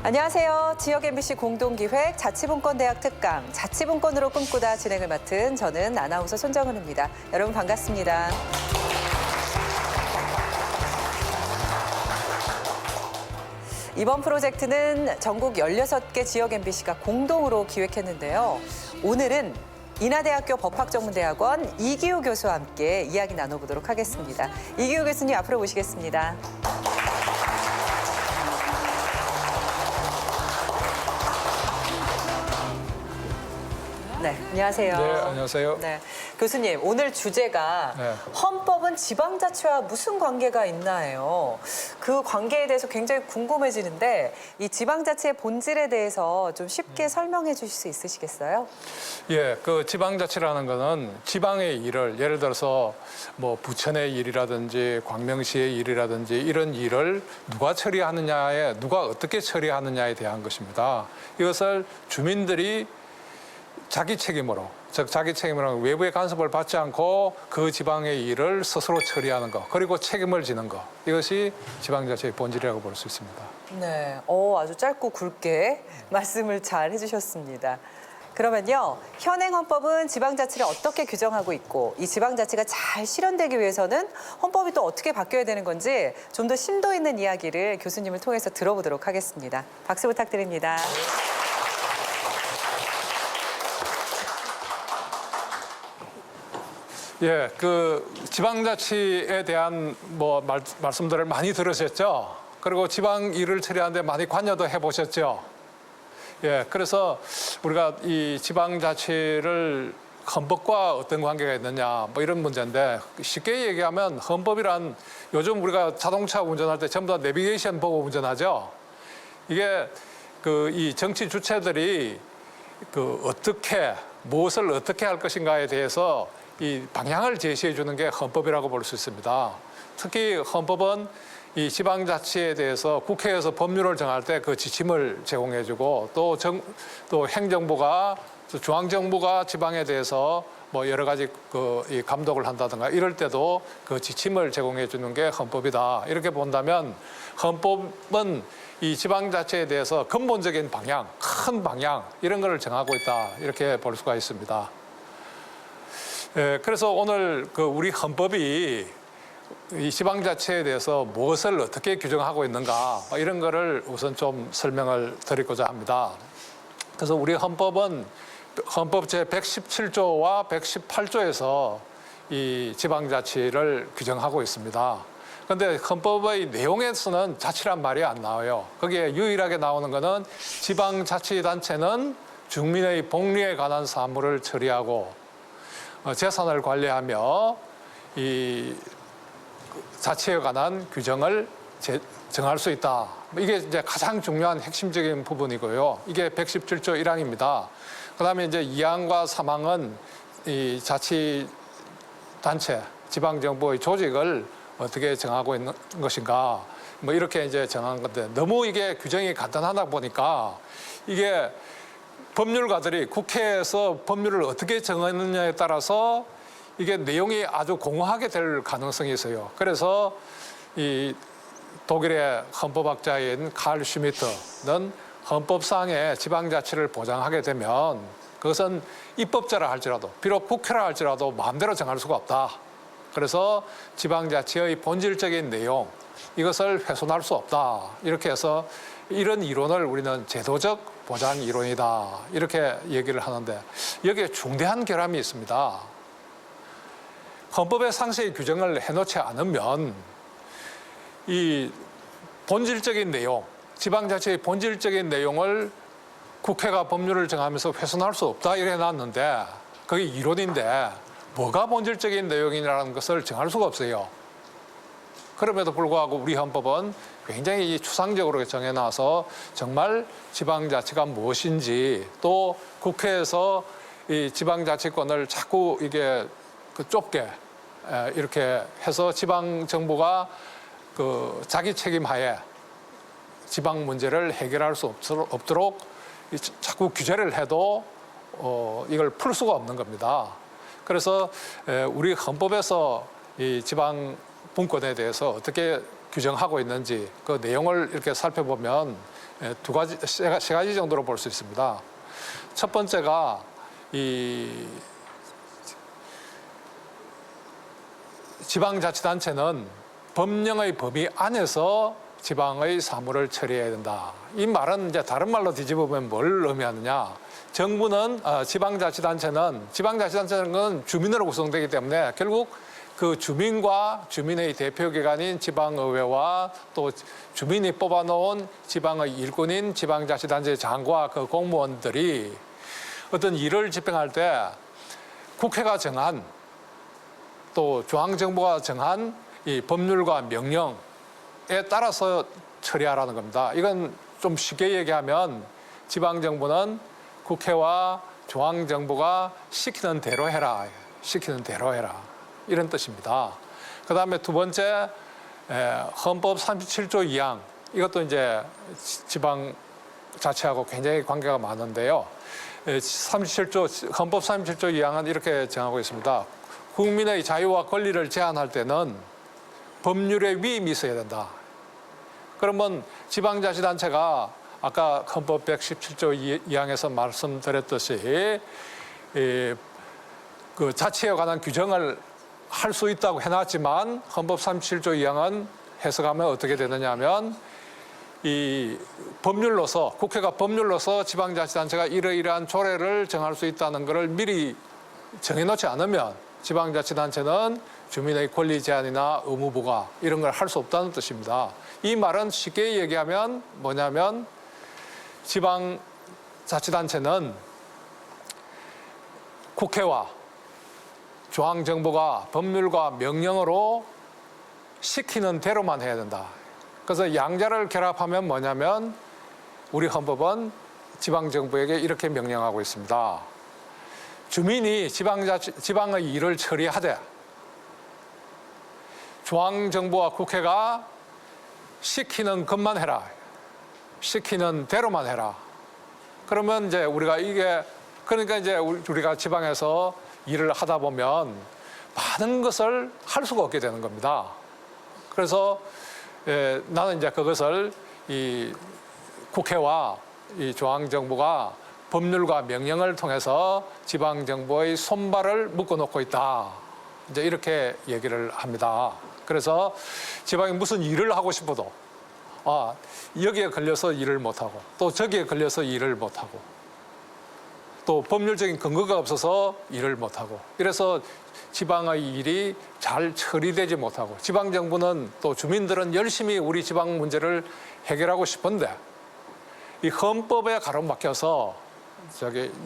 안녕하세요. 지역 MBC 공동기획 자치분권대학 특강 자치분권으로 꿈꾸다 진행을 맡은 저는 아나운서 손정은입니다. 여러분 반갑습니다. 이번 프로젝트는 전국 16개 지역 MBC가 공동으로 기획했는데요. 오늘은 인하대학교 법학전문대학원 이기우 교수와 함께 이야기 나눠보도록 하겠습니다. 이기우 교수님 앞으로 모시겠습니다. 네, 안녕하세요. 네, 안녕하세요. 네, 교수님, 오늘 주제가 헌법은 지방자치와 무슨 관계가 있나요? 그 관계에 대해서 굉장히 궁금해지는데 이 지방자치의 본질에 대해서 좀 쉽게 설명해 주실 수 있으시겠어요? 예, 그 지방자치라는 거는 지방의 일을 예를 들어서 뭐 부천의 일이라든지 광명시의 일이라든지 이런 일을 누가 처리하느냐에 누가 어떻게 처리하느냐에 대한 것입니다. 이것을 주민들이 자기 책임으로, 즉 자기 책임으로 외부의 간섭을 받지 않고 그 지방의 일을 스스로 처리하는 것, 그리고 책임을 지는 것, 이것이 지방자치의 본질이라고 볼 수 있습니다. 네, 아주 짧고 굵게 말씀을 잘 해주셨습니다. 그러면요, 현행 헌법은 지방자치를 어떻게 규정하고 있고 이 지방자치가 잘 실현되기 위해서는 헌법이 또 어떻게 바뀌어야 되는 건지 좀 더 심도 있는 이야기를 교수님을 통해서 들어보도록 하겠습니다. 박수 부탁드립니다. 예, 그 지방자치에 대한 말씀들을 많이 들으셨죠? 그리고 지방 일을 처리하는데 많이 관여도 해보셨죠? 예, 그래서 우리가 이 지방자치를 헌법과 어떤 관계가 있느냐, 뭐 이런 문제인데 쉽게 얘기하면 헌법이란 요즘 우리가 자동차 운전할 때 전부 다 내비게이션 보고 운전하죠? 이게 이 정치 주체들이 무엇을 어떻게 할 것인가에 대해서 이 방향을 제시해 주는 게 헌법이라고 볼 수 있습니다. 특히 헌법은 이 지방자치에 대해서 국회에서 법률을 정할 때 그 지침을 제공해 주고 또 행정부가 중앙정부가 지방에 대해서 뭐 여러 가지 이 감독을 한다든가 이럴 때도 그 지침을 제공해 주는 게 헌법이다. 이렇게 본다면 헌법은 이 지방자치에 대해서 근본적인 방향, 큰 방향 이런 거를 정하고 있다. 이렇게 볼 수가 있습니다. 예, 그래서 오늘 우리 헌법이 이 지방자치에 대해서 무엇을 어떻게 규정하고 있는가 이런 거를 우선 좀 설명을 드리고자 합니다. 그래서 우리 헌법은 헌법 제117조와 118조에서 이 지방자치를 규정하고 있습니다. 그런데 헌법의 내용에서는 자치란 말이 안 나와요. 거기에 유일하게 나오는 거는 지방자치단체는 주민의 복리에 관한 사무를 처리하고 재산을 관리하며 이 자치에 관한 규정을 정할 수 있다. 이게 이제 가장 중요한 핵심적인 부분이고요. 이게 117조 1항입니다. 그다음에 이제 2항과 3항은 이 자치단체, 지방정부의 조직을 어떻게 정하고 있는 것인가. 뭐 이렇게 이제 정한 건데 너무 이게 규정이 간단하다 보니까 이게 법률가들이 국회에서 법률을 어떻게 정하느냐에 따라서 이게 내용이 아주 공허하게 될 가능성이 있어요. 그래서 이 독일의 헌법학자인 칼 슈미트는 헌법상의 지방자치를 보장하게 되면 그것은 입법자라 할지라도 비록 국회라 할지라도 마음대로 정할 수가 없다. 그래서 지방자치의 본질적인 내용 이것을 훼손할 수 없다. 이렇게 해서 이런 이론을 우리는 제도적 보장 이론이다. 이렇게 얘기를 하는데 여기에 중대한 결함이 있습니다. 헌법에 상세히 규정을 해놓지 않으면 이 본질적인 내용, 지방자치의 본질적인 내용을 국회가 법률을 정하면서 훼손할 수 없다 이래 놨는데 그게 이론인데 뭐가 본질적인 내용이라는 것을 정할 수가 없어요. 그럼에도 불구하고 우리 헌법은 굉장히 추상적으로 정해놔서 정말 지방자치가 무엇인지 또 국회에서 이 지방자치권을 자꾸 이게 좁게 이렇게 해서 지방정부가 자기 책임하에 지방 문제를 해결할 수 없도록 자꾸 규제를 해도 이걸 풀 수가 없는 겁니다. 그래서 우리 헌법에서 이 지방 분권에 대해서 어떻게 규정하고 있는지 그 내용을 이렇게 살펴보면 세 가지 정도로 볼 수 있습니다. 첫 번째가 이 지방자치단체는 법령의 범위 안에서 지방의 사무를 처리해야 된다. 이 말은 이제 다른 말로 뒤집어보면 뭘 의미하느냐? 정부는 지방자치단체는 건 주민으로 구성되기 때문에 결국 그 주민과 주민의 대표기관인 지방의회와 또 주민이 뽑아놓은 지방의 일꾼인 지방자치단체 장과 그 공무원들이 어떤 일을 집행할 때 국회가 정한 또 중앙정부가 정한 이 법률과 명령에 따라서 처리하라는 겁니다. 이건 좀 쉽게 얘기하면 지방정부는 국회와 중앙정부가 시키는 대로 해라. 시키는 대로 해라. 이런 뜻입니다. 그 다음에 두 번째, 헌법 37조 2항. 이것도 이제 지방자치하고 굉장히 관계가 많은데요. 헌법 37조 2항은 이렇게 정하고 있습니다. 국민의 자유와 권리를 제한할 때는 법률의 위임이 있어야 된다. 그러면 지방자치단체가 아까 헌법 117조 2항에서 말씀드렸듯이 그 자치에 관한 규정을 할 수 있다고 해놨지만 헌법 37조 2항은 해석하면 어떻게 되느냐 하면 이 법률로서 국회가 법률로서 지방자치단체가 이러이러한 조례를 정할 수 있다는 것을 미리 정해놓지 않으면 지방자치단체는 주민의 권리 제한이나 의무 부과 이런 걸 할 수 없다는 뜻입니다. 이 말은 쉽게 얘기하면 뭐냐면 지방자치단체는 국회와 중앙정부가 법률과 명령으로 시키는 대로만 해야 된다. 그래서 양자를 결합하면 뭐냐면 우리 헌법은 지방정부에게 이렇게 명령하고 있습니다. 주민이 지방의 일을 처리하되 중앙정부와 국회가 시키는 것만 해라. 시키는 대로만 해라. 그러면 이제 그러니까 이제 우리가 지방에서 일을 하다 보면 많은 것을 할 수가 없게 되는 겁니다. 그래서 나는 이제 그것을 이 국회와 이 중앙정부가 법률과 명령을 통해서 지방정부의 손발을 묶어놓고 있다. 이제 이렇게 얘기를 합니다. 그래서 지방이 무슨 일을 하고 싶어도 여기에 걸려서 일을 못하고 또 저기에 걸려서 일을 못하고 또 법률적인 근거가 없어서 일을 못하고 이래서 지방의 일이 잘 처리되지 못하고 지방정부는 또 주민들은 열심히 우리 지방 문제를 해결하고 싶은데 이 헌법에 가로막혀서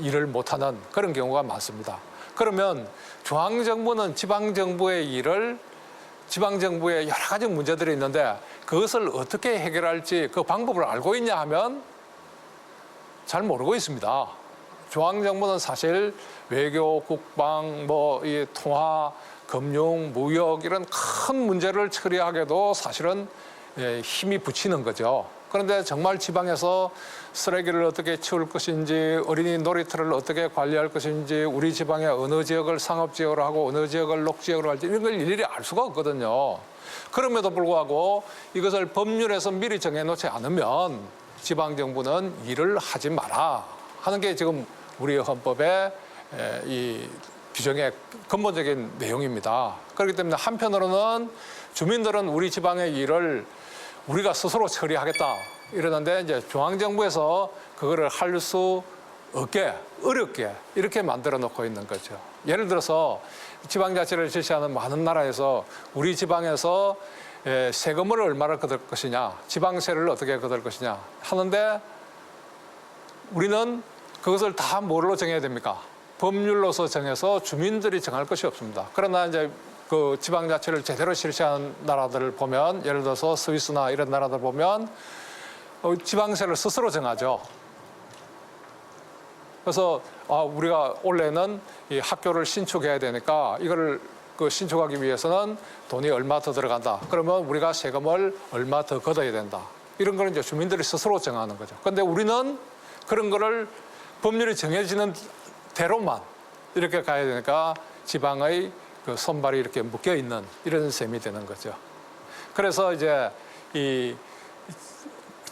일을 못하는 그런 경우가 많습니다. 그러면 중앙정부는 지방정부의 지방정부에 여러 가지 문제들이 있는데 그것을 어떻게 해결할지 그 방법을 알고 있냐 하면 잘 모르고 있습니다. 중앙정부는 사실 외교, 국방, 이 통화, 금융, 무역 이런 큰 문제를 처리하게도 사실은 힘이 붙이는 거죠. 그런데 정말 지방에서 쓰레기를 어떻게 치울 것인지, 어린이 놀이터를 어떻게 관리할 것인지, 우리 지방의 어느 지역을 상업지역으로 하고 어느 지역을 녹지역으로 할지 이런 걸 일일이 알 수가 없거든요. 그럼에도 불구하고 이것을 법률에서 미리 정해놓지 않으면 지방정부는 일을 하지 마라 하는 게 지금 우리 헌법의 이 규정의 근본적인 내용입니다. 그렇기 때문에 한편으로는 주민들은 우리 지방의 일을 우리가 스스로 처리하겠다 이러는데 이제 중앙정부에서 그거를 할 수 없게 어렵게 이렇게 만들어 놓고 있는 거죠. 예를 들어서 지방자치를 실시하는 많은 나라에서 우리 지방에서 세금을 얼마를 거둘 것이냐, 지방세를 어떻게 거둘 것이냐 하는데 우리는 그것을 다 뭐로 정해야 됩니까? 법률로서 정해서 주민들이 정할 것이 없습니다. 그러나 이제 그 지방자치를 제대로 실시하는 나라들을 보면 예를 들어서 스위스나 이런 나라들 보면 지방세를 스스로 정하죠. 그래서 우리가 올해는 이 학교를 신축해야 되니까 이거를 신축하기 위해서는 돈이 얼마 더 들어간다. 그러면 우리가 세금을 얼마 더 걷어야 된다. 이런 거는 이제 주민들이 스스로 정하는 거죠. 그런데 우리는 그런 거를 법률이 정해지는 대로만 이렇게 가야 되니까 지방의 그 손발이 이렇게 묶여 있는 이런 셈이 되는 거죠. 그래서 이제 이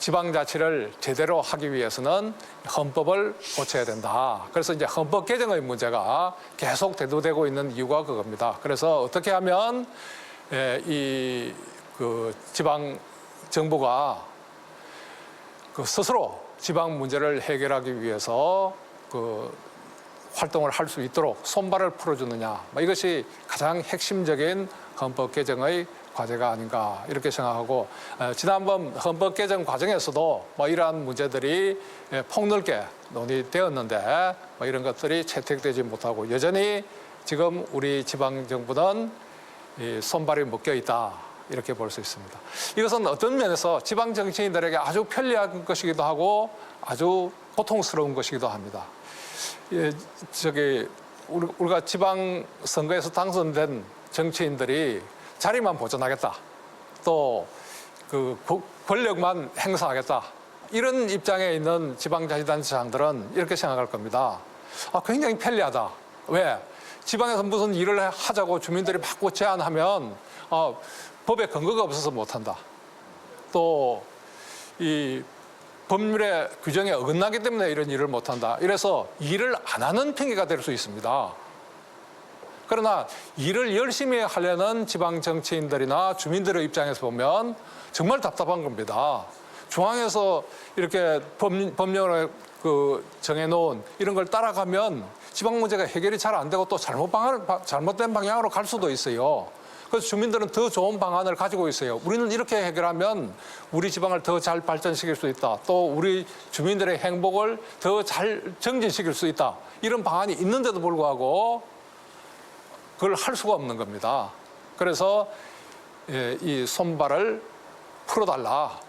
지방자치를 제대로 하기 위해서는 헌법을 고쳐야 된다. 그래서 이제 헌법 개정의 문제가 계속 대두되고 있는 이유가 그겁니다. 그래서 어떻게 하면 이 지방 정부가 스스로 지방 문제를 해결하기 위해서 활동을 할 수 있도록 손발을 풀어주느냐, 이것이 가장 핵심적인 헌법 개정의 과제가 아닌가 이렇게 생각하고, 지난번 헌법 개정 과정에서도 이러한 문제들이 폭넓게 논의되었는데 이런 것들이 채택되지 못하고 여전히 지금 우리 지방 정부는 손발이 묶여 있다 이렇게 볼 수 있습니다. 이것은 어떤 면에서 지방 정치인들에게 아주 편리한 것이기도 하고 아주 고통스러운 것이기도 합니다. 우리가 지방 선거에서 당선된 정치인들이 자리만 보존하겠다, 또 권력만 행사하겠다, 이런 입장에 있는 지방자치단체장들은 이렇게 생각할 겁니다. 굉장히 편리하다. 왜? 지방에서 무슨 일을 하자고 주민들이 막 제안하면 법에 근거가 없어서 못한다. 또 이 법률의 규정에 어긋나기 때문에 이런 일을 못한다. 이래서 일을 안 하는 핑계가 될 수 있습니다. 그러나 일을 열심히 하려는 지방 정치인들이나 주민들의 입장에서 보면 정말 답답한 겁니다. 중앙에서 이렇게 법령을 정해놓은 이런 걸 따라가면 지방 문제가 해결이 잘 안 되고 또 잘못된 방향으로 갈 수도 있어요. 그래서 주민들은 더 좋은 방안을 가지고 있어요. 우리는 이렇게 해결하면 우리 지방을 더 잘 발전시킬 수 있다. 또 우리 주민들의 행복을 더 잘 정진시킬 수 있다. 이런 방안이 있는데도 불구하고 그걸 할 수가 없는 겁니다. 그래서 이 손발을 풀어달라.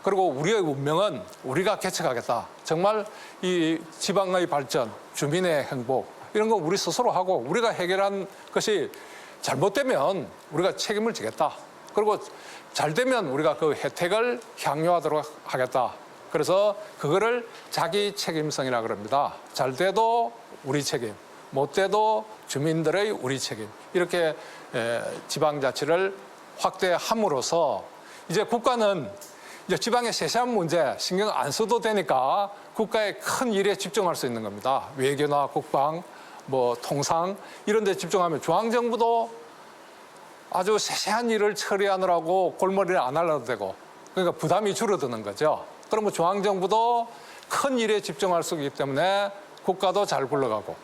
그리고 우리의 운명은 우리가 개척하겠다. 정말 이 지방의 발전, 주민의 행복 이런 거 우리 스스로 하고 우리가 해결한 것이 잘못되면 우리가 책임을 지겠다. 그리고 잘 되면 우리가 그 혜택을 향유하도록 하겠다. 그래서 그거를 자기 책임성이라 그럽니다. 잘 돼도 우리 책임, 못 돼도 주민들의 우리 책임. 이렇게 지방자치를 확대함으로써 이제 국가는 이제 지방의 세세한 문제 신경 안 써도 되니까 국가의 큰 일에 집중할 수 있는 겁니다. 외교나 국방, 통상 이런 데 집중하면 중앙정부도 아주 세세한 일을 처리하느라고 골머리를 안 할라도 되고, 그러니까 부담이 줄어드는 거죠. 그러면 중앙정부도 큰 일에 집중할 수 있기 때문에 국가도 잘 굴러가고,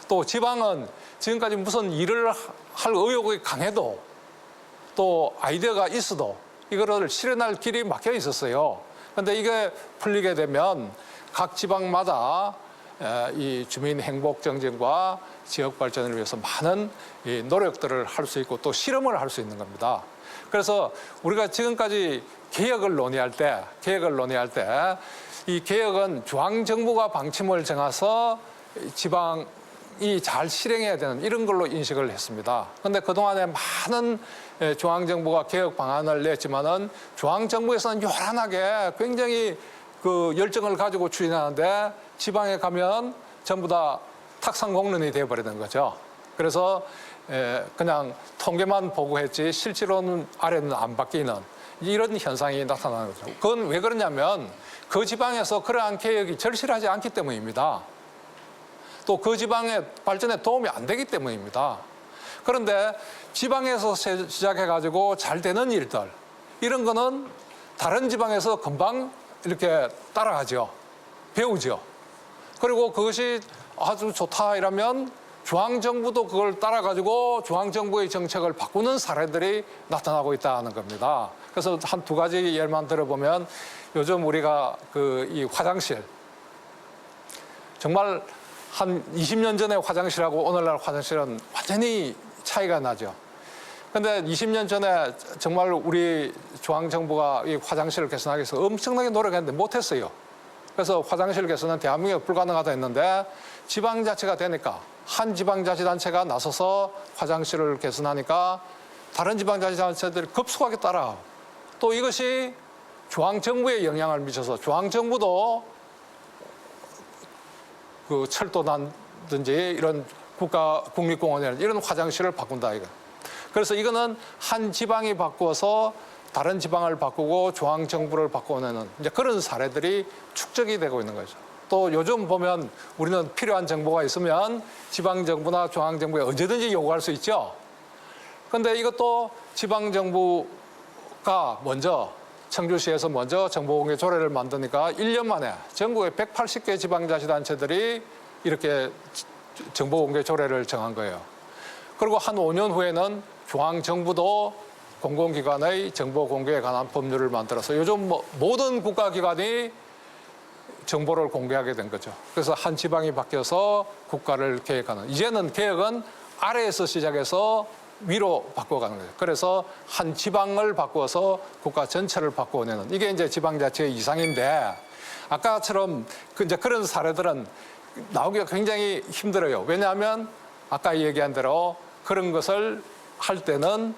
또 지방은 지금까지 무슨 일을 할 의욕이 강해도 또 아이디어가 있어도 이거를 실현할 길이 막혀 있었어요. 그런데 이게 풀리게 되면 각 지방마다 이 주민 행복 정진과 지역 발전을 위해서 많은 이 노력들을 할 수 있고 또 실험을 할 수 있는 겁니다. 그래서 우리가 지금까지 개혁을 논의할 때 이 개혁은 중앙정부가 방침을 정해서 지방이 잘 실행해야 되는 이런 걸로 인식을 했습니다. 그런데 그동안에 많은 중앙정부가 개혁 방안을 냈지만은 중앙정부에서는 요란하게 굉장히 열정을 가지고 추진하는데 지방에 가면 전부 다 탁상공론이 되어버리는 거죠. 그래서 그냥 통계만 보고했지 실제로는 아래는 안 바뀌는 이런 현상이 나타나는 거죠. 그건 왜 그러냐면 그 지방에서 그러한 개혁이 절실하지 않기 때문입니다. 또 그 지방의 발전에 도움이 안 되기 때문입니다. 그런데 지방에서 시작해가지고 잘 되는 일들 이런 거는 다른 지방에서 금방 이렇게 따라가죠. 배우죠. 그리고 그것이 아주 좋다 이러면 중앙정부도 그걸 따라가지고 중앙정부의 정책을 바꾸는 사례들이 나타나고 있다는 겁니다. 그래서 한 두 가지 예만 들어보면 요즘 우리가 이 화장실 정말 한 20년 전에 화장실하고 오늘날 화장실은 완전히 차이가 나죠. 근데 20년 전에 정말 우리 중앙정부가 이 화장실을 개선하기 위해서 엄청나게 노력했는데 못했어요. 그래서 화장실 개선은 대한민국에 불가능하다 했는데 지방자치가 되니까 한 지방자치단체가 나서서 화장실을 개선하니까 다른 지방자치단체들이 급속하게 따라. 또 이것이 중앙정부에 영향을 미쳐서 중앙정부도 철도단든지 이런 국립공원이나 이런 화장실을 바꾼다 이거. 그래서 이거는 한 지방이 바꾸어서 다른 지방을 바꾸고 중앙 정부를 바꿔내는 이제 그런 사례들이 축적이 되고 있는 거죠. 또 요즘 보면 우리는 필요한 정보가 있으면 지방 정부나 중앙 정부에 언제든지 요구할 수 있죠. 그런데 이것도 지방 정부가 먼저 청주시에서 먼저 정보공개 조례를 만드니까 1년 만에 전국의 180개 지방자치단체들이 이렇게 정보공개 조례를 정한 거예요. 그리고 한 5년 후에는 중앙정부도 공공기관의 정보공개에 관한 법률을 만들어서 요즘 모든 국가기관이 정보를 공개하게 된 거죠. 그래서 한 지방이 바뀌어서 국가를 계획하는. 이제는 개혁은 아래에서 시작해서 위로 바꿔가는 거예요. 그래서 한 지방을 바꾸어서 국가 전체를 바꿔내는 이게 이제 지방자치의 이상인데 아까처럼 이제 그런 사례들은 나오기가 굉장히 힘들어요. 왜냐하면 아까 얘기한 대로 그런 것을 할 때는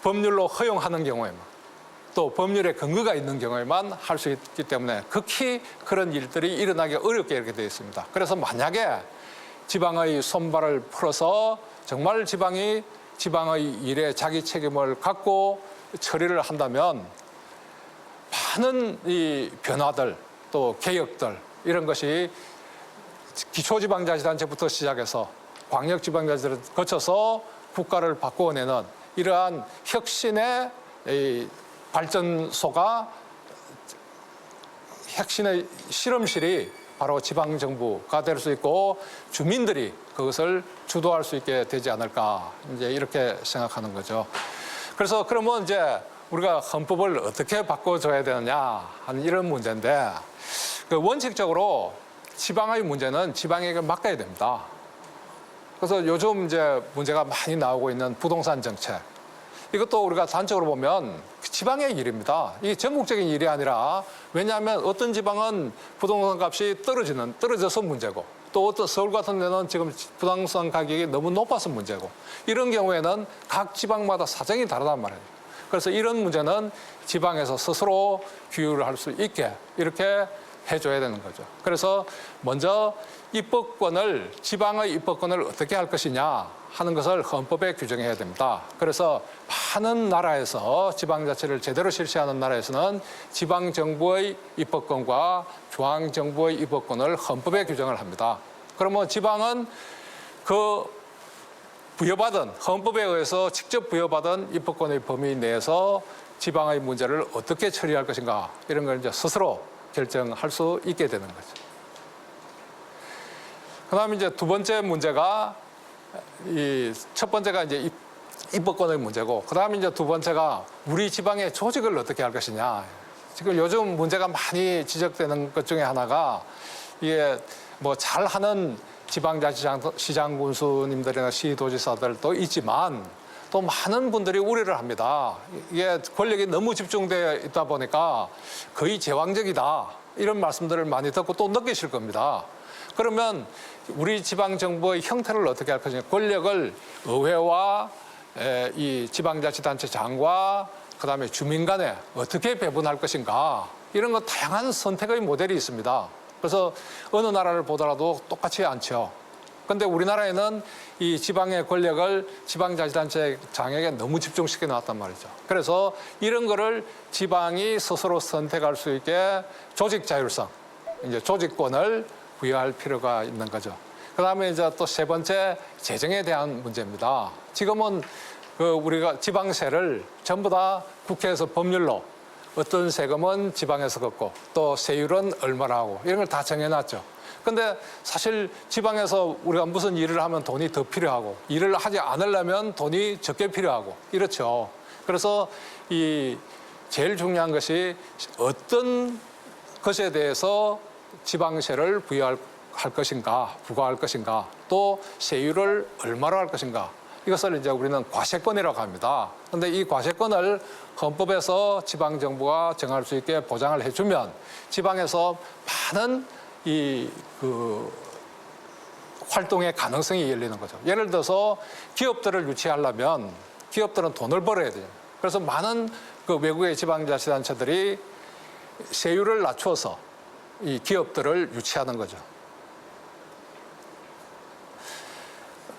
법률로 허용하는 경우에만 또 법률에 근거가 있는 경우에만 할 수 있기 때문에 극히 그런 일들이 일어나기 어렵게 이렇게 되어 있습니다. 그래서 만약에 지방의 손발을 풀어서 정말 지방의 일에 자기 책임을 갖고 처리를 한다면 많은 이 변화들 또 개혁들 이런 것이 기초지방자치단체부터 시작해서 광역지방자치를 거쳐서 국가를 바꾸어내는 이러한 혁신의 발전소가 혁신의 실험실이 바로 지방정부가 될 수 있고 주민들이 그것을 주도할 수 있게 되지 않을까 이제 이렇게 생각하는 거죠. 그래서 그러면 이제 우리가 헌법을 어떻게 바꿔줘야 되느냐 하는 이런 문제인데 원칙적으로 지방의 문제는 지방에게 맡겨야 됩니다. 그래서 요즘 이제 문제가 많이 나오고 있는 부동산 정책. 이것도 우리가 단적으로 보면 지방의 일입니다. 이게 전국적인 일이 아니라 왜냐하면 어떤 지방은 부동산 값이 떨어져서 문제고 또 어떤 서울 같은 데는 지금 부동산 가격이 너무 높아서 문제고 이런 경우에는 각 지방마다 사정이 다르단 말이에요. 그래서 이런 문제는 지방에서 스스로 규율을 할 수 있게 이렇게 해줘야 되는 거죠. 그래서 먼저 지방의 입법권을 어떻게 할 것이냐 하는 것을 헌법에 규정해야 됩니다. 그래서 많은 나라에서 지방자치를 제대로 실시하는 나라에서는 지방정부의 입법권과 중앙정부의 입법권을 헌법에 규정을 합니다. 그러면 지방은 헌법에 의해서 직접 부여받은 입법권의 범위 내에서 지방의 문제를 어떻게 처리할 것인가 이런 걸 이제 스스로 결정할 수 있게 되는 거죠. 그다음에 이제 두 번째 문제가 첫 번째가 이제 입법권의 문제고 그다음에 이제 두 번째가 우리 지방의 조직을 어떻게 할 것이냐. 지금 요즘 문제가 많이 지적되는 것 중에 하나가 이게 뭐 잘하는 지방자치시장 군수님들이나 시도지사들도 있지만 또 많은 분들이 우려를 합니다. 이게 권력이 너무 집중되어 있다 보니까 거의 제왕적이다. 이런 말씀들을 많이 듣고 또 느끼실 겁니다. 그러면 우리 지방정부의 형태를 어떻게 할 것이냐. 권력을 의회와 이 지방자치단체장과 그다음에 주민 간에 어떻게 배분할 것인가. 이런 거 다양한 선택의 모델이 있습니다. 그래서 어느 나라를 보더라도 똑같지 않죠. 그런데 우리나라에는 이 지방의 권력을 지방자치단체장에게 너무 집중시켜 놨단 말이죠. 그래서 이런 거를 지방이 스스로 선택할 수 있게 조직 자율성, 이제 조직권을 부여할 필요가 있는 거죠. 그다음에 이제 또 세 번째 재정에 대한 문제입니다. 지금은 우리가 지방세를 전부 다 국회에서 법률로 어떤 세금은 지방에서 걷고 또 세율은 얼마나 하고 이런 걸 다 정해놨죠. 근데 사실 지방에서 우리가 무슨 일을 하면 돈이 더 필요하고 일을 하지 않으려면 돈이 적게 필요하고 이렇죠. 그래서 제일 중요한 것이 어떤 것에 대해서 지방세를 부과할 것인가, 또 세율을 얼마로 할 것인가. 이것을 이제 우리는 과세권이라고 합니다. 그런데 이 과세권을 헌법에서 지방정부가 정할 수 있게 보장을 해주면 지방에서 많은 활동의 가능성이 열리는 거죠. 예를 들어서 기업들을 유치하려면 기업들은 돈을 벌어야 돼요. 그래서 많은 외국의 지방자치단체들이 세율을 낮춰서 이 기업들을 유치하는 거죠.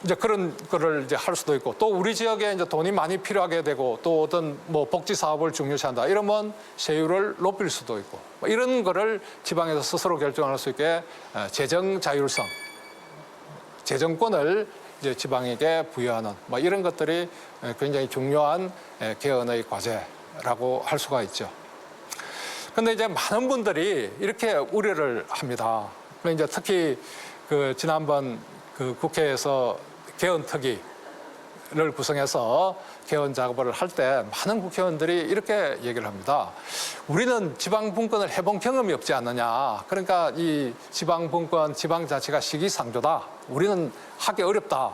이제 그런 거를 이제 할 수도 있고 또 우리 지역에 이제 돈이 많이 필요하게 되고 또 어떤 뭐 복지 사업을 중요시한다 이러면 세율을 높일 수도 있고 뭐 이런 거를 지방에서 스스로 결정할 수 있게 재정 자율성, 재정권을 이제 지방에게 부여하는 뭐 이런 것들이 굉장히 중요한 개헌의 과제라고 할 수가 있죠. 근데 이제 많은 분들이 이렇게 우려를 합니다. 이제 특히 그 지난번 그 국회에서 개헌특위를 구성해서 개헌 작업을 할 때 많은 국회의원들이 이렇게 얘기를 합니다. 우리는 지방분권을 해본 경험이 없지 않느냐. 그러니까 이 지방분권, 지방자치가 시기상조다. 우리는 하기 어렵다.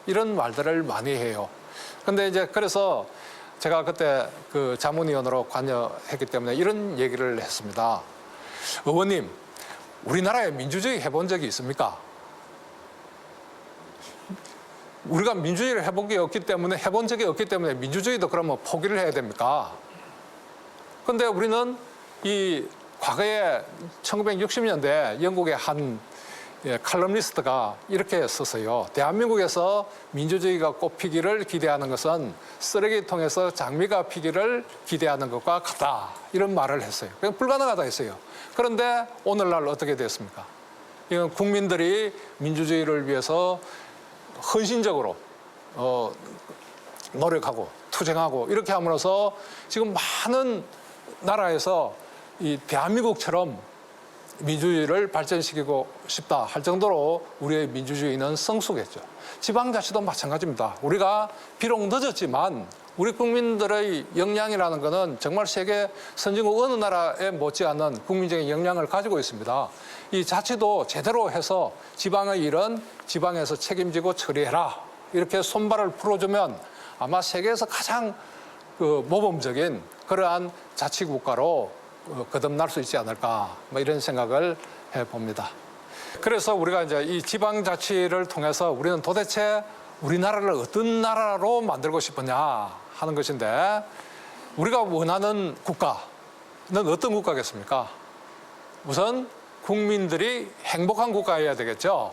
이런 말들을 많이 해요. 근데 이제 그래서 제가 그때 그 자문위원으로 관여했기 때문에 이런 얘기를 했습니다. 의원님, 우리나라에 민주주의 해본 적이 있습니까? 우리가 민주주의를 해본 적이 없기 때문에 민주주의도 그러면 포기를 해야 됩니까? 그런데 우리는 이 과거에 1960년대 영국의 한 칼럼니스트가 이렇게 썼어요. 대한민국에서 민주주의가 꽃피기를 기대하는 것은 쓰레기통에서 장미가 피기를 기대하는 것과 같다. 이런 말을 했어요. 그냥 불가능하다 했어요. 그런데 오늘날 어떻게 됐습니까? 이건 국민들이 민주주의를 위해서 헌신적으로 노력하고 투쟁하고 이렇게 함으로써 지금 많은 나라에서 이 대한민국처럼 민주주의를 발전시키고 싶다 할 정도로 우리의 민주주의는 성숙했죠. 지방자치도 마찬가지입니다. 우리가 비록 늦었지만 우리 국민들의 역량이라는 것은 정말 세계 선진국 어느 나라에 못지않은 국민적인 역량을 가지고 있습니다. 이 자치도 제대로 해서 지방의 일은 지방에서 책임지고 처리해라. 이렇게 손발을 풀어주면 아마 세계에서 가장 그 모범적인 그러한 자치국가로 거듭날 수 있지 않을까 뭐 이런 생각을 해봅니다. 그래서 우리가 이제 이 지방자치를 통해서 우리는 도대체 우리나라를 어떤 나라로 만들고 싶으냐 하는 것인데 우리가 원하는 국가는 어떤 국가겠습니까? 우선 국민들이 행복한 국가여야 되겠죠.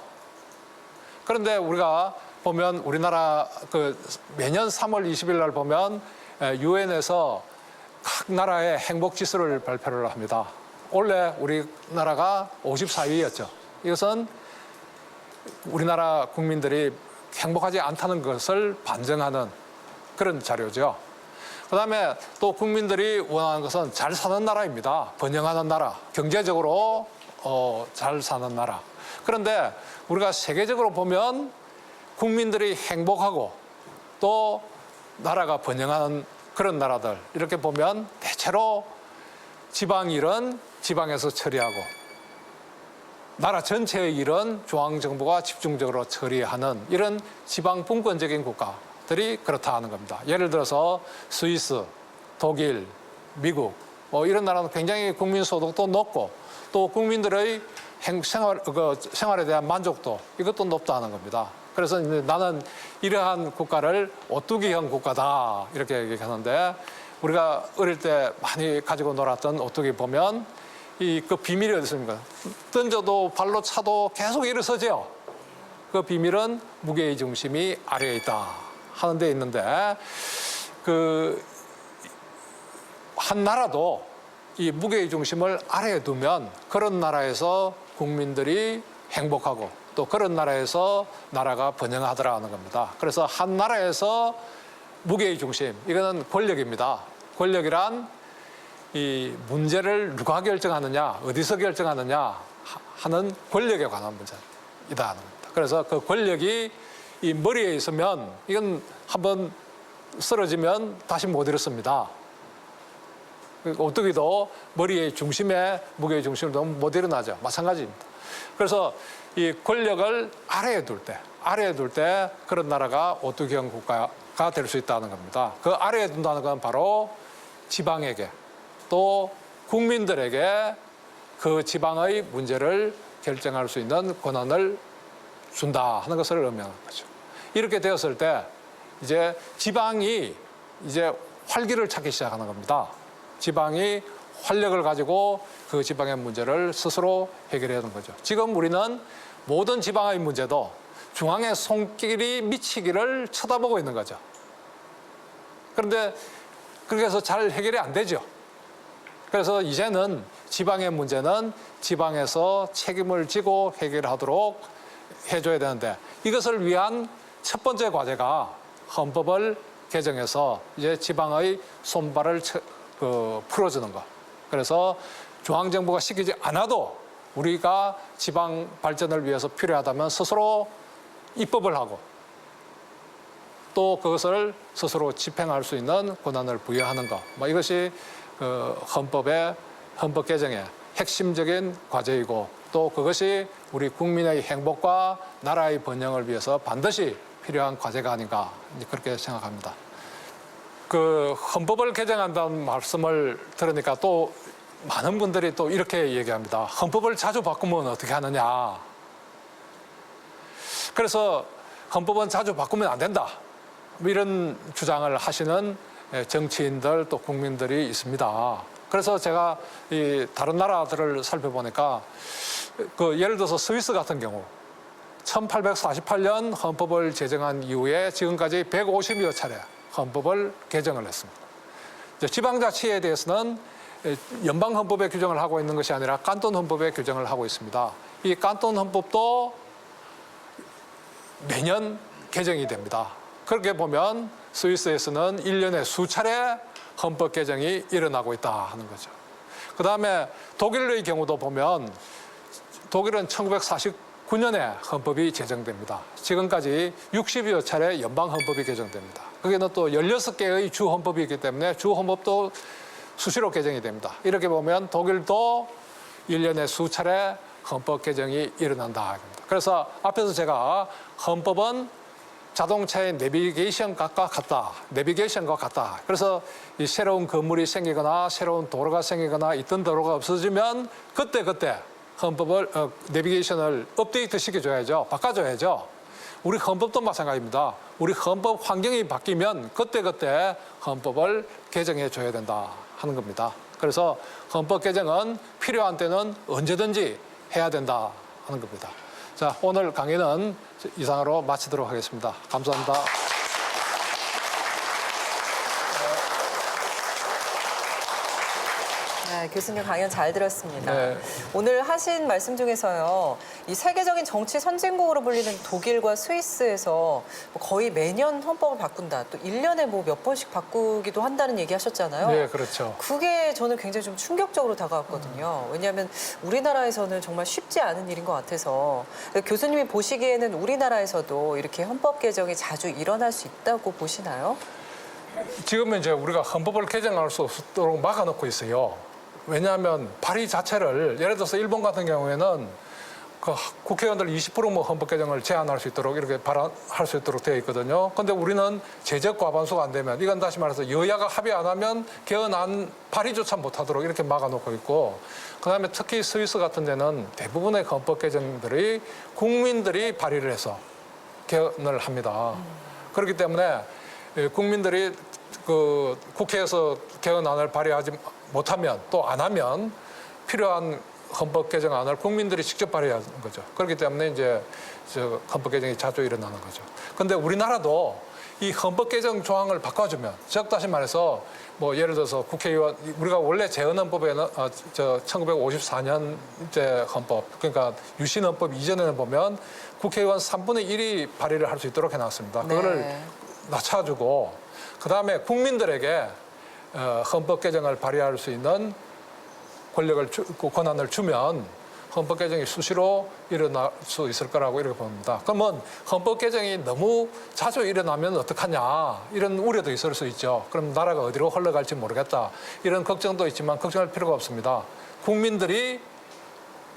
그런데 우리가 보면 우리나라 그 매년 3월 20일 날 보면 유엔에서 각 나라의 행복 지수를 발표를 합니다. 원래 우리나라가 54위였죠. 이것은 우리나라 국민들이 행복하지 않다는 것을 반증하는 그런 자료죠. 그다음에 또 국민들이 원하는 것은 잘 사는 나라입니다. 번영하는 나라, 경제적으로 잘 사는 나라. 그런데 우리가 세계적으로 보면 국민들이 행복하고 또 나라가 번영하는 그런 나라들 이렇게 보면 대체로 지방 일은 지방에서 처리하고 나라 전체의 일은 중앙정부가 집중적으로 처리하는 이런 지방분권적인 국가들이 그렇다 하는 겁니다. 예를 들어서 스위스, 독일, 미국 이런 나라는 굉장히 국민 소득도 높고 또 국민들의 생활에 대한 만족도 이것도 높다는 겁니다. 그래서 이제 나는 이러한 국가를 오뚜기형 국가다 이렇게 얘기하는데 우리가 어릴 때 많이 가지고 놀았던 오뚜기 보면 그 비밀이 어디 있습니까? 던져도 발로 차도 계속 일어서죠. 그 비밀은 무게의 중심이 아래에 있다 하는 데 있는데 그 한 나라도 이 무게의 중심을 아래에 두면 그런 나라에서 국민들이 행복하고 또 그런 나라에서 나라가 번영하더라는 겁니다. 그래서 한 나라에서 무게의 중심, 이거는 권력입니다. 권력이란 이 문제를 누가 결정하느냐, 어디서 결정하느냐 하는 권력에 관한 문제이다 하는 겁니다. 그래서 그 권력이 이 머리에 있으면 이건 한번 쓰러지면 다시 못 일어섭니다. 오뚜기도 머리의 중심에 무게의 중심을 놓으면 못 일어나죠. 마찬가지입니다. 그래서 이 권력을 아래에 둘 때 그런 나라가 오뚜기형 국가가 될 수 있다는 겁니다. 그 아래에 둔다는 건 바로 지방에게 또 국민들에게 그 지방의 문제를 결정할 수 있는 권한을 준다 하는 것을 의미하는 거죠. 이렇게 되었을 때 이제 지방이 이제 활기를 찾기 시작하는 겁니다. 지방이 활력을 가지고 그 지방의 문제를 스스로 해결해야 하는 거죠. 지금 우리는 모든 지방의 문제도 중앙의 손길이 미치기를 쳐다보고 있는 거죠. 그런데 그렇게 해서 잘 해결이 안 되죠. 그래서 이제는 지방의 문제는 지방에서 책임을 지고 해결하도록 해줘야 되는데, 이것을 위한 첫 번째 과제가 헌법을 개정해서 이제 지방의 손발을 풀어주는 것. 그래서 중앙정부가 시키지 않아도 우리가 지방 발전을 위해서 필요하다면 스스로 입법을 하고 또 그것을 스스로 집행할 수 있는 권한을 부여하는 것. 이것이 헌법 개정의 핵심적인 과제이고, 또 그것이 우리 국민의 행복과 나라의 번영을 위해서 반드시 필요한 과제가 아닌가, 그렇게 생각합니다. 헌법을 개정한다는 말씀을 들으니까 또 많은 분들이 또 이렇게 얘기합니다. 헌법을 자주 바꾸면 어떻게 하느냐. 그래서 헌법은 자주 바꾸면 안 된다, 이런 주장을 하시는 정치인들 또 국민들이 있습니다. 그래서 제가 이 다른 나라들을 살펴보니까 예를 들어서 스위스 같은 경우 1848년 헌법을 제정한 이후에 지금까지 150여 차례 헌법을 개정을 했습니다. 지방자치에 대해서는 연방 헌법에 규정을 하고 있는 것이 아니라 칸톤 헌법에 규정을 하고 있습니다. 이 칸톤 헌법도 매년 개정이 됩니다. 그렇게 보면 스위스에서는 1년에 수차례 헌법 개정이 일어나고 있다 하는 거죠. 그 다음에 독일의 경우도 보면 독일은 1949년에 헌법이 제정됩니다. 지금까지 60여 차례 연방 헌법이 개정됩니다. 거기는 또 16개의 주 헌법이 있기 때문에 주 헌법도 수시로 개정이 됩니다. 이렇게 보면 독일도 1년에 수차례 헌법 개정이 일어난다. 그래서 앞에서 제가 헌법은 자동차의 내비게이션과 같다. 내비게이션과 같다. 그래서 이 새로운 건물이 생기거나 새로운 도로가 생기거나 있던 도로가 없어지면 그때 헌법을 내비게이션을 업데이트 시켜줘야죠. 바꿔줘야죠. 우리 헌법도 마찬가지입니다. 우리 헌법 환경이 바뀌면 그때 헌법을 개정해 줘야 된다 하는 겁니다. 그래서 헌법 개정은 필요한 때는 언제든지 해야 된다 하는 겁니다. 자, 오늘 강의는 이상으로 마치도록 하겠습니다. 감사합니다. 네, 교수님 강연 잘 들었습니다. 네. 오늘 하신 말씀 중에서요, 이 세계적인 정치 선진국으로 불리는 독일과 스위스에서 거의 매년 헌법을 바꾼다, 또 1년에 몇 번씩 바꾸기도 한다는 얘기 하셨잖아요. 네, 그렇죠. 그게 저는 굉장히 좀 충격적으로 다가왔거든요. 왜냐하면 우리나라에서는 정말 쉽지 않은 일인 것 같아서, 교수님이 보시기에는 우리나라에서도 이렇게 헌법 개정이 자주 일어날 수 있다고 보시나요? 지금은 이제 우리가 헌법을 개정할 수 없도록 막아놓고 있어요. 왜냐하면 발의 자체를, 예를 들어서 일본 같은 경우에는 국회의원들 20% 헌법 개정을 제한할 수 있도록 이렇게 발의할 수 있도록 되어 있거든요. 그런데 우리는 제적 과반수가 안 되면, 이건 다시 말해서 여야가 합의 안 하면 개헌안 발의조차 못하도록 이렇게 막아놓고 있고, 그다음에 특히 스위스 같은 데는 대부분의 헌법 개정들이 국민들이 발의를 해서 개헌을 합니다. 그렇기 때문에 국민들이 국회에서 개헌안을 발의하지 못하면, 또 안 하면 필요한 헌법 개정안을 국민들이 직접 발의하는 거죠. 그렇기 때문에 이제 헌법 개정이 자주 일어나는 거죠. 그런데 우리나라도 이 헌법 개정 조항을 바꿔주면, 즉 다시 말해서 예를 들어서 국회의원, 우리가 원래 재헌헌법에는 1954년제 헌법, 그러니까 유신헌법 이전에는 보면 국회의원 3분의 1이 발의를 할 수 있도록 해놨습니다. 그거를 낮춰주고, 그다음에 국민들에게 헌법 개정을 발의할 수 있는 권한을 주면 헌법 개정이 수시로 일어날 수 있을 거라고 이렇게 봅니다. 그러면 헌법 개정이 너무 자주 일어나면 어떡하냐, 이런 우려도 있을 수 있죠. 그럼 나라가 어디로 흘러갈지 모르겠다, 이런 걱정도 있지만 걱정할 필요가 없습니다. 국민들이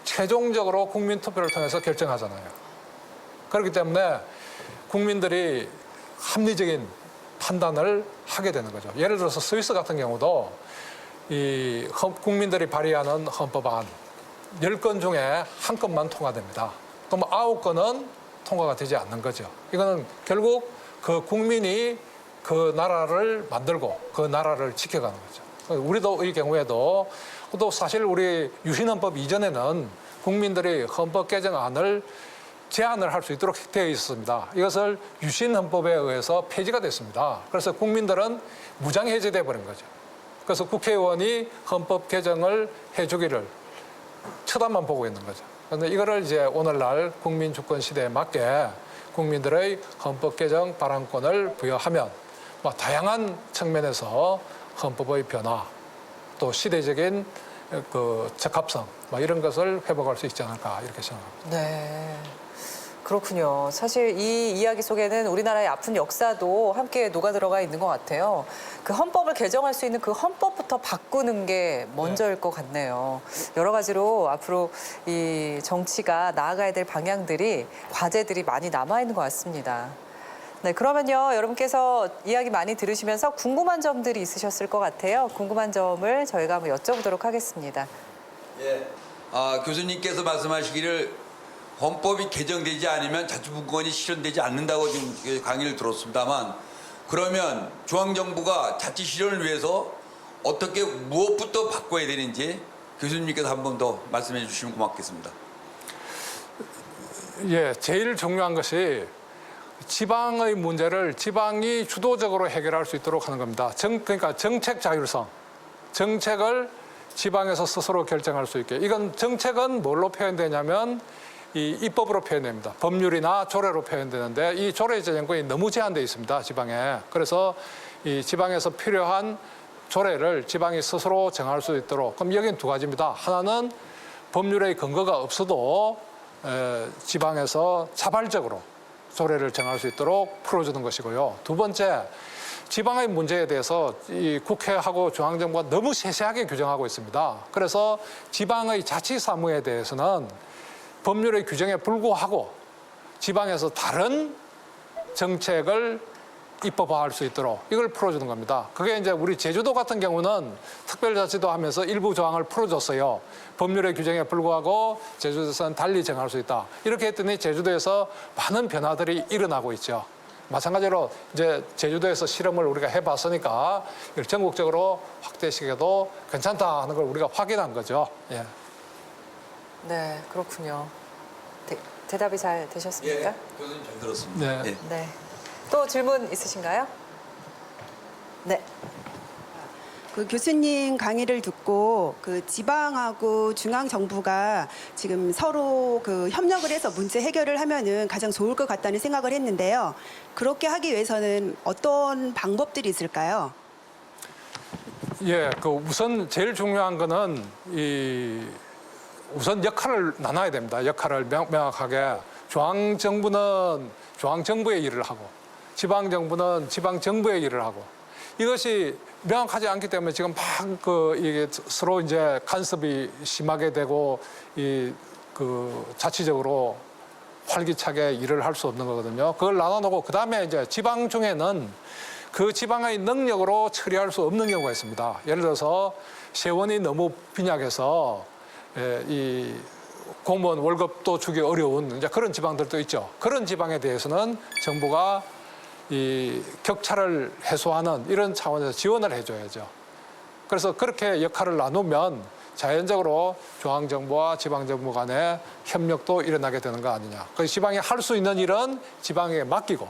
최종적으로 국민투표를 통해서 결정하잖아요. 그렇기 때문에 국민들이 합리적인 판단을 하게 되는 거죠. 예를 들어서 스위스 같은 경우도 이 국민들이 발의하는 헌법안 10건 중에 1건만 통과됩니다. 그럼 9건은 통과가 되지 않는 거죠. 이거는 결국 그 국민이 그 나라를 만들고 그 나라를 지켜가는 거죠. 우리도 이 경우에도 또 사실 우리 유신헌법 이전에는 국민들이 헌법 개정안을 제한을 할 수 있도록 되어 있었습니다. 이것을 유신헌법에 의해서 폐지가 됐습니다. 그래서 국민들은 무장해제돼 버린 거죠. 그래서 국회의원이 헌법 개정을 해주기를 쳐다만 보고 있는 거죠. 그런데 이거를 이제 오늘날 국민 주권 시대에 맞게 국민들의 헌법 개정 발언권을 부여하면 뭐 다양한 측면에서 헌법의 변화 또 시대적인 그 적합성 뭐 이런 것을 회복할 수 있지 않을까 이렇게 생각합니다. 네. 그렇군요. 사실 이 이야기 속에는 우리나라의 아픈 역사도 함께 녹아 들어가 있는 것 같아요. 그 헌법을 개정할 수 있는 그 헌법부터 바꾸는 게 먼저일 것 같네요. 여러 가지로 앞으로 이 정치가 나아가야 될 방향들이 과제들이 많이 남아 있는 것 같습니다. 네, 그러면요, 여러분께서 이야기 많이 들으시면서 궁금한 점들이 있으셨을 것 같아요. 궁금한 점을 저희가 한번 여쭤보도록 하겠습니다. 예. 교수님께서 말씀하시기를 헌법이 개정되지 않으면 자치분권이 실현되지 않는다고 지금 강의를 들었습니다만 그러면 중앙정부가 자치 실현을 위해서 어떻게 무엇부터 바꿔야 되는지 교수님께서 한 번 더 말씀해 주시면 고맙겠습니다. 예, 제일 중요한 것이 지방의 문제를 지방이 주도적으로 해결할 수 있도록 하는 겁니다. 그러니까 정책 자율성, 정책을 지방에서 스스로 결정할 수 있게. 이건 정책은 뭘로 표현되냐면 이 입법으로 표현됩니다. 법률이나 조례로 표현되는데 이 조례 제정권이 너무 제한되어 있습니다. 지방에. 그래서 이 지방에서 필요한 조례를 지방이 스스로 정할 수 있도록. 그럼 여기는 두 가지입니다. 하나는 법률의 근거가 없어도 지방에서 자발적으로 조례를 정할 수 있도록 풀어주는 것이고요. 두 번째, 지방의 문제에 대해서 이 국회하고 중앙정부가 너무 세세하게 규정하고 있습니다. 그래서 지방의 자치사무에 대해서는 법률의 규정에 불구하고 지방에서 다른 정책을 입법화할 수 있도록 이걸 풀어주는 겁니다. 그게 이제 우리 제주도 같은 경우는 특별자치도 하면서 일부 조항을 풀어줬어요. 법률의 규정에 불구하고 제주도에서는 달리 정할 수 있다. 이렇게 했더니 제주도에서 많은 변화들이 일어나고 있죠. 마찬가지로 이제 제주도에서 실험을 우리가 해봤으니까 이걸 전국적으로 확대시켜도 괜찮다 하는 걸 우리가 확인한 거죠. 예. 네, 그렇군요. 대답이 잘 되셨습니까? 예, 교수님 잘 들었습니다. 네. 예. 네. 또 질문 있으신가요? 네. 그 교수님 강의를 듣고 그 지방하고 중앙 정부가 지금 서로 그 협력을 해서 문제 해결을 하면은 가장 좋을 것 같다는 생각을 했는데요. 그렇게 하기 위해서는 어떤 방법들이 있을까요? 예, 그 우선 제일 중요한 거는 우선 역할을 나눠야 됩니다. 역할을 명확하게 중앙정부는 중앙정부의 일을 하고 지방정부는 지방정부의 일을 하고 이것이 명확하지 않기 때문에 지금 막 이게 서로 이제 간섭이 심하게 되고 자치적으로 활기차게 일을 할 수 없는 거거든요. 그걸 나눠놓고 그 다음에 이제 지방 중에는 그 지방의 능력으로 처리할 수 없는 경우가 있습니다. 예를 들어서 세원이 너무 빈약해서 이 공무원 월급도 주기 어려운 이제 그런 지방들도 있죠. 그런 지방에 대해서는 정부가 이 격차를 해소하는 이런 차원에서 지원을 해줘야죠. 그래서 그렇게 역할을 나누면 자연적으로 중앙정부와 지방정부 간의 협력도 일어나게 되는 거 아니냐. 그 지방이 할 수 있는 일은 지방에 맡기고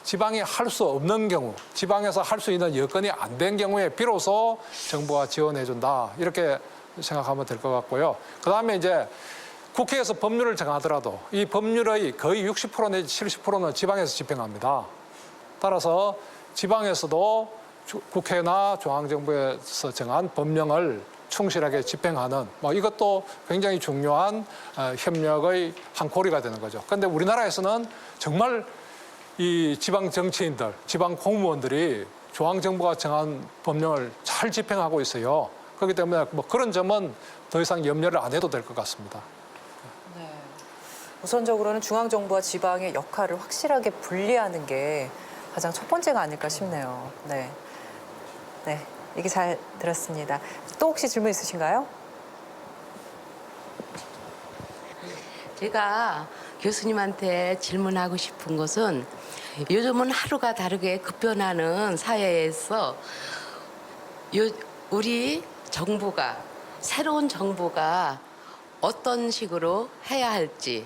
지방이 할 수 없는 경우, 지방에서 할 수 있는 여건이 안 된 경우에 비로소 정부가 지원해준다. 이렇게 생각하면 될 것 같고요. 그 다음에 이제 국회에서 법률을 정하더라도 이 법률의 거의 60% 내지 70%는 지방에서 집행합니다. 따라서 지방에서도 국회나 중앙정부에서 정한 법령을 충실하게 집행하는 이것도 굉장히 중요한 협력의 한 고리가 되는 거죠. 그런데 우리나라에서는 정말 이 지방 정치인들, 지방 공무원들이 중앙정부가 정한 법령을 잘 집행하고 있어요. 그렇기 때문에 그런 점은 더 이상 염려를 안 해도 될 것 같습니다. 네. 우선적으로는 중앙정부와 지방의 역할을 확실하게 분리하는 게 가장 첫 번째가 아닐까 싶네요. 네. 네. 얘기 잘 들었습니다. 또 혹시 질문 있으신가요? 제가 교수님한테 질문하고 싶은 것은 요즘은 하루가 다르게 급변하는 사회에서 우리 정부가 새로운 정부가 어떤 식으로 해야 할지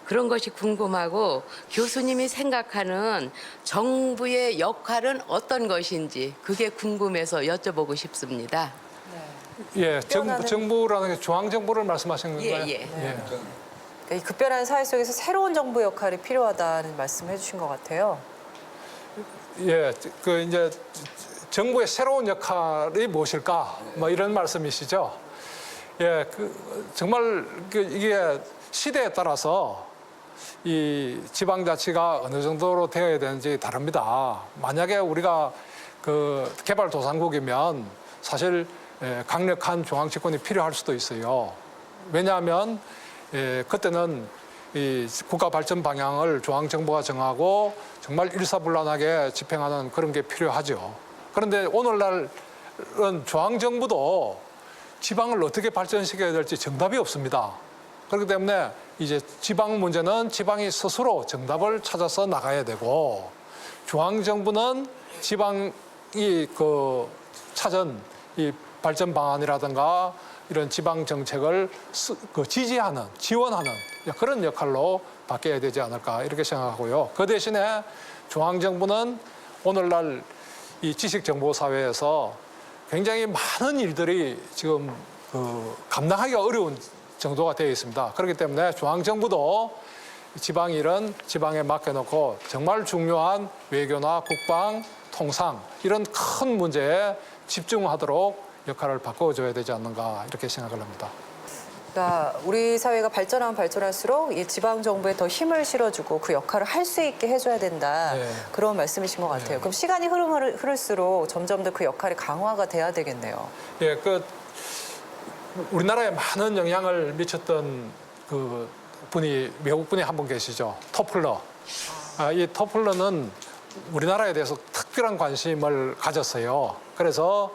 그런 것이 궁금하고 교수님이 생각하는 정부의 역할은 어떤 것인지 그게 궁금해서 여쭤보고 싶습니다. 예, 급변하는- 정부라는 게 중앙정부를 말씀하시는 건가요? 예. 그러니까 이 급변하는 사회 속에서 새로운 정부 역할이 필요하다는 말씀을 해주신 것 같아요. 예, 그 이제 정부의 새로운 역할이 무엇일까? 뭐 이런 말씀이시죠? 예, 정말 이게 시대에 따라서 이 지방자치가 어느 정도로 되어야 되는지 다릅니다. 만약에 우리가 그 개발도상국이면 사실 강력한 중앙집권이 필요할 수도 있어요. 왜냐하면 그때는 이 국가 발전 방향을 중앙정부가 정하고 정말 일사불란하게 집행하는 그런 게 필요하죠. 그런데 오늘날은 중앙정부도 지방을 어떻게 발전시켜야 될지 정답이 없습니다. 그렇기 때문에 이제 지방 문제는 지방이 스스로 정답을 찾아서 나가야 되고 중앙정부는 지방이 찾은 이 발전 방안이라든가 이런 지방 정책을 지지하는, 지원하는 그런 역할로 바뀌어야 되지 않을까 이렇게 생각하고요. 그 대신에 중앙정부는 오늘날 이 지식정보 사회에서 굉장히 많은 일들이 지금 감당하기가 어려운 정도가 되어 있습니다. 그렇기 때문에 중앙정부도 지방 일은 지방에 맡겨놓고 정말 중요한 외교나 국방, 통상 이런 큰 문제에 집중하도록 역할을 바꿔줘야 되지 않는가 이렇게 생각을 합니다. 그러니까 우리 사회가 발전하면 발전할수록 이 지방 정부에 더 힘을 실어주고 그 역할을 할 수 있게 해줘야 된다. 네. 그런 말씀이신 것 같아요. 그럼 시간이 흐를수록 점점 더 그 역할이 강화가 돼야 되겠네요. 예, 우리나라에 많은 영향을 미쳤던 그 분이 외국 분이 한 분 계시죠. 토플러. 이 토플러는 우리나라에 대해서 특별한 관심을 가졌어요. 그래서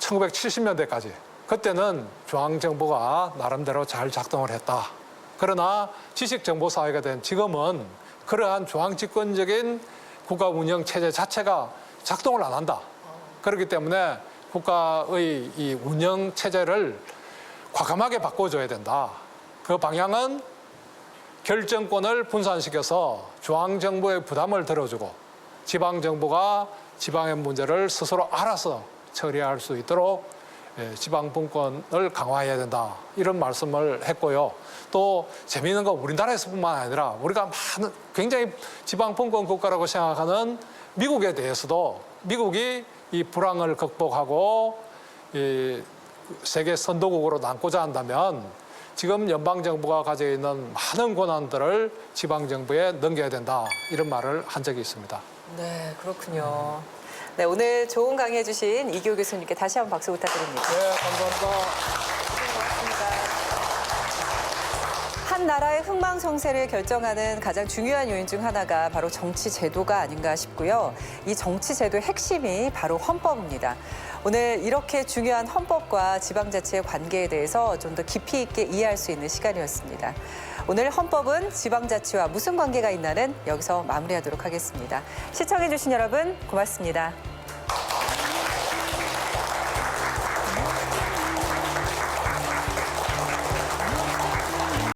1970년대까지 그때는 중앙정부가 나름대로 잘 작동을 했다. 그러나 지식정보사회가 된 지금은 그러한 중앙집권적인 국가 운영 체제 자체가 작동을 안 한다. 그렇기 때문에 국가의 이 운영 체제를 과감하게 바꿔줘야 된다. 그 방향은 결정권을 분산시켜서 중앙정부의 부담을 덜어주고 지방정부가 지방의 문제를 스스로 알아서 처리할 수 있도록 지방분권을 강화해야 된다. 이런 말씀을 했고요. 또 재미있는 건 우리나라에서뿐만 아니라 우리가 굉장히 지방분권 국가라고 생각하는 미국에 대해서도 미국이 이 불황을 극복하고 이 세계 선도국으로 남고자 한다면 지금 연방정부가 가지고 있는 많은 권한들을 지방정부에 넘겨야 된다. 이런 말을 한 적이 있습니다. 네, 그렇군요. 네, 오늘 좋은 강의해 주신 이기호 교수님께 다시 한번 박수 부탁드립니다. 네, 감사합니다. 한 나라의 흥망성쇠를 결정하는 가장 중요한 요인 중 하나가 바로 정치 제도가 아닌가 싶고요. 이 정치 제도의 핵심이 바로 헌법입니다. 오늘 이렇게 중요한 헌법과 지방자치의 관계에 대해서 좀 더 깊이 있게 이해할 수 있는 시간이었습니다. 오늘 헌법은 지방자치와 무슨 관계가 있나는 여기서 마무리하도록 하겠습니다. 시청해주신 여러분 고맙습니다.